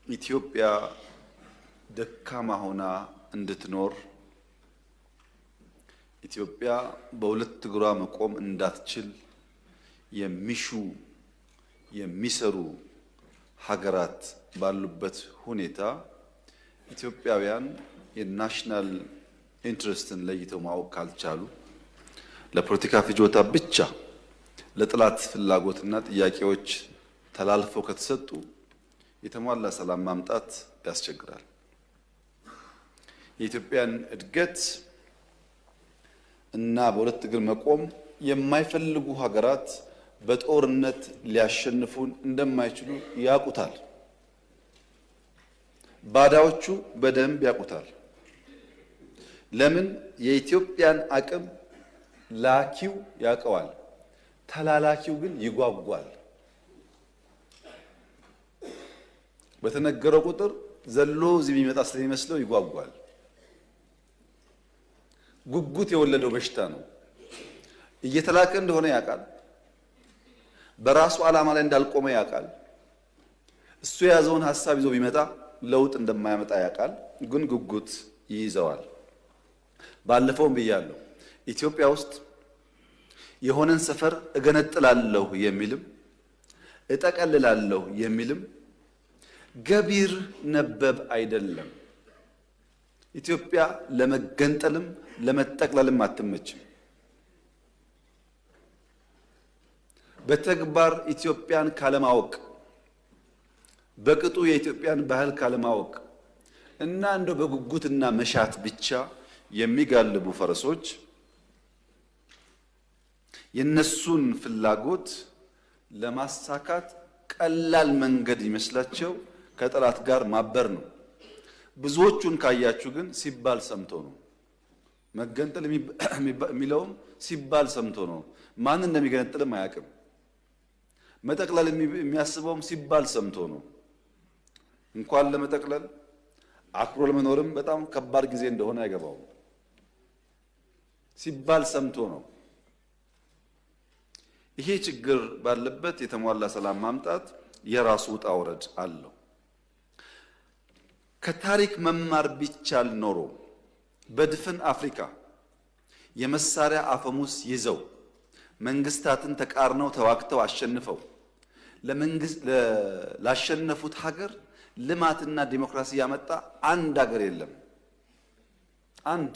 ኢትዮጵያ ደካማ ሆና እንድትኖር ኢትዮጵያ በሁለት እግሯ መቆም እንዳትችል የሚሹ የሚሰሩ ሀገራት ባሉበት ሁኔታ ኢትዮጵያውያን የናሽናል ኢንትረስትን ለይተው ማወቅ ካልቻሉ ለፖለቲካ ፍጆታ ብቻ ለጥላት ፍላጎትና ጥያቄዎች ተላልፈው ከተሰጡ የተሟላ ሰላም ማምጣት ያስቸግራል። የኢትዮጵያን እድገት እና በሁለት እግር መቆም የማይፈልጉ ሀገራት በጦርነት ሊያሸንፉን እንደማይችሉ ያውቁታል። ባዳዎቹ በደንብ ያውቁታል። ለምን? የኢትዮጵያን አቅም ላኪው ያውቀዋል፣ ተላላኪው ግን ይጓጓል። በተነገረው ቁጥር ዘሎ እዚህ የሚመጣ ስለሚመስለው ይጓጓል። ጉጉት የወለደው በሽታ ነው። እየተላከ እንደሆነ ያውቃል። በራሱ ዓላማ ላይ እንዳልቆመ ያውቃል። እሱ የያዘውን ሐሳብ ይዞ ቢመጣ ለውጥ እንደማያመጣ ያውቃል። ግን ጉጉት ይይዘዋል። ባለፈውም ብያለሁ፣ ኢትዮጵያ ውስጥ የሆነን ሰፈር እገነጥላለሁ የሚልም እጠቀልላለሁ የሚልም ገቢር ነበብ አይደለም። ኢትዮጵያ ለመገንጠልም ለመጠቅለልም አትመችም። በተግባር ኢትዮጵያን ካለማወቅ፣ በቅጡ የኢትዮጵያን ባህል ካለማወቅ እና እንደው በጉጉትና መሻት ብቻ የሚጋልቡ ፈረሶች የነሱን ፍላጎት ለማሳካት ቀላል መንገድ ይመስላቸው ከጠላት ጋር ማበር ነው። ብዙዎቹን ካያችሁ ግን ሲባል ሰምቶ ነው። መገንጠል የሚለውም ሲባል ሰምቶ ነው። ማን እንደሚገነጥልም አያውቅም። መጠቅለል የሚያስበውም ሲባል ሰምቶ ነው። እንኳን ለመጠቅለል አክብሮ ለመኖርም በጣም ከባድ ጊዜ እንደሆነ አይገባውም። ሲባል ሰምቶ ነው። ይሄ ችግር ባለበት የተሟላ ሰላም ማምጣት የራሱ ውጣ ውረድ አለው። ከታሪክ መማር ቢቻል ኖሮ በድፍን አፍሪካ የመሳሪያ አፈሙስ ይዘው መንግስታትን ተቃርነው ተዋግተው አሸንፈው ላሸነፉት ሀገር ልማትና ዲሞክራሲ ያመጣ አንድ ሀገር የለም። አንድ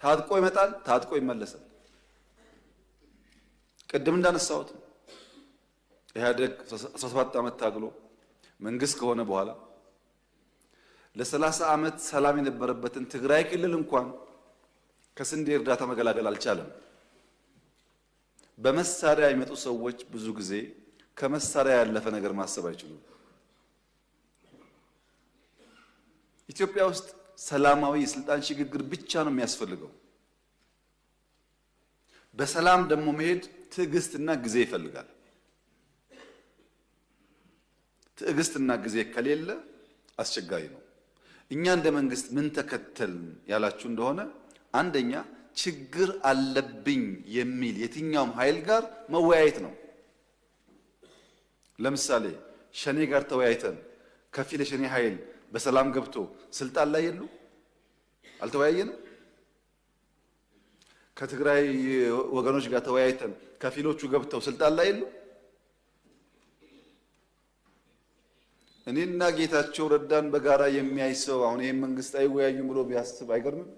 ታጥቆ ይመጣል፣ ታጥቆ ይመለሳል። ቅድም እንዳነሳሁት ኢህአዴግ 17 ዓመት ታግሎ መንግስት ከሆነ በኋላ ለ30 ዓመት ሰላም የነበረበትን ትግራይ ክልል እንኳን ከስንዴ እርዳታ መገላገል አልቻለም። በመሳሪያ የመጡ ሰዎች ብዙ ጊዜ ከመሳሪያ ያለፈ ነገር ማሰብ አይችሉም። ኢትዮጵያ ውስጥ ሰላማዊ የስልጣን ሽግግር ብቻ ነው የሚያስፈልገው። በሰላም ደግሞ መሄድ ትዕግስትና ጊዜ ይፈልጋል። ትዕግስትና ጊዜ ከሌለ አስቸጋሪ ነው። እኛ እንደ መንግስት ምን ተከተልን ያላችሁ እንደሆነ አንደኛ ችግር አለብኝ የሚል የትኛውም ኃይል ጋር መወያየት ነው። ለምሳሌ ሸኔ ጋር ተወያይተን ከፊል የሸኔ ኃይል በሰላም ገብቶ ስልጣን ላይ የሉ አልተወያየንም። ከትግራይ ወገኖች ጋር ተወያይተን ከፊሎቹ ገብተው ስልጣን ላይ የሉ። እኔና ጌታቸው ረዳን በጋራ የሚያይ ሰው አሁን ይሄን መንግስት አይወያዩም ብሎ ቢያስብ አይገርምም?